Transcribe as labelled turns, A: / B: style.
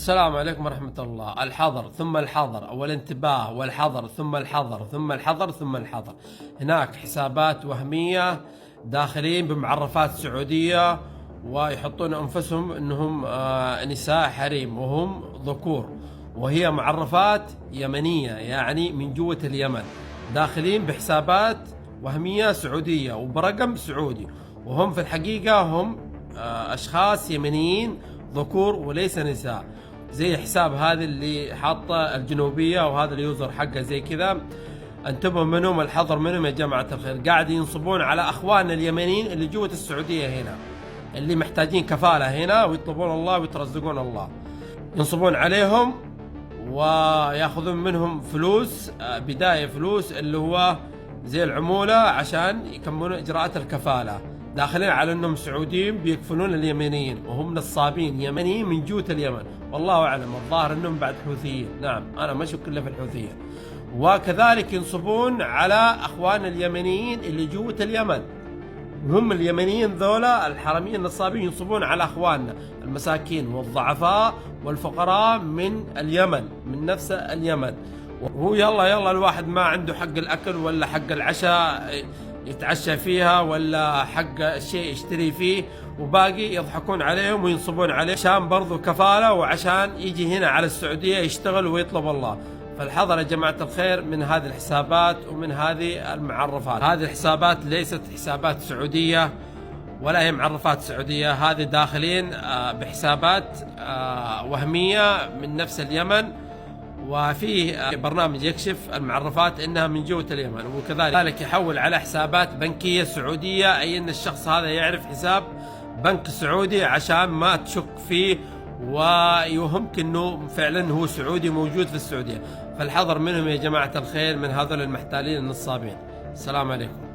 A: السلام عليكم ورحمة الله. الحظر ثم الحظر أو الانتباه والحظر ثم الحظر ثم الحظر ثم الحظر. هناك حسابات وهمية داخلين بمعرفات سعودية ويحطون أنفسهم أنهم نساء حريم وهم ذكور، وهي معرفات يمنية يعني من جوة اليمن، داخلين بحسابات وهمية سعودية وبرقم سعودي، وهم في الحقيقة هم أشخاص يمنيين ذكور وليس نساء. زي حساب هذا اللي حاطه الجنوبية وهذا اليوزر حقه زي كذا، انتبهوا منهم، الحذر منهم يا جماعة الخير. قاعد ينصبون على أخواننا اليمنيين اللي جوة السعودية هنا، اللي محتاجين كفالة هنا ويطلبون الله ويترزقون الله، ينصبون عليهم وياخذون منهم فلوس، بداية فلوس اللي هو زي العمولة عشان يكملون إجراءات الكفالة، داخلين على أنهم سعوديين بيكفلون اليمنيين وهم نصابين يمنيين من جوة اليمن، والله أعلم. الظاهر أنهم بعد حوثيين، نعم أنا ما أشك إلا في الحوثيين. وكذلك ينصبون على أخوان اليمنيين اللي جوة اليمن، هم اليمنيين ذولا الحرميين النصابين ينصبون على أخواننا المساكين والضعفاء والفقراء من اليمن، من نفس اليمن. وهو يلا الواحد ما عنده حق الأكل ولا حق العشاء يتعشى فيها ولا حق شيء يشتري فيه، وباقي يضحكون عليهم وينصبون عليه عشان برضو كفالة وعشان يجي هنا على السعودية يشتغل ويطلب الله. فالحذر يا جماعة الخير من هذه الحسابات ومن هذه المعرفات. هذه الحسابات ليست حسابات سعودية ولا هي معرفات سعودية، هذه داخلين بحسابات وهمية من نفس اليمن، وفيه برنامج يكشف المعرفات انها من جوة اليمن، وكذلك يحول على حسابات بنكية سعودية، اي ان الشخص هذا يعرف حساب بنك سعودي عشان ما تشك فيه ويوهمك انه فعلا هو سعودي موجود في السعودية. فالحذر منهم يا جماعة الخير، من هذول المحتالين النصابين. السلام عليكم.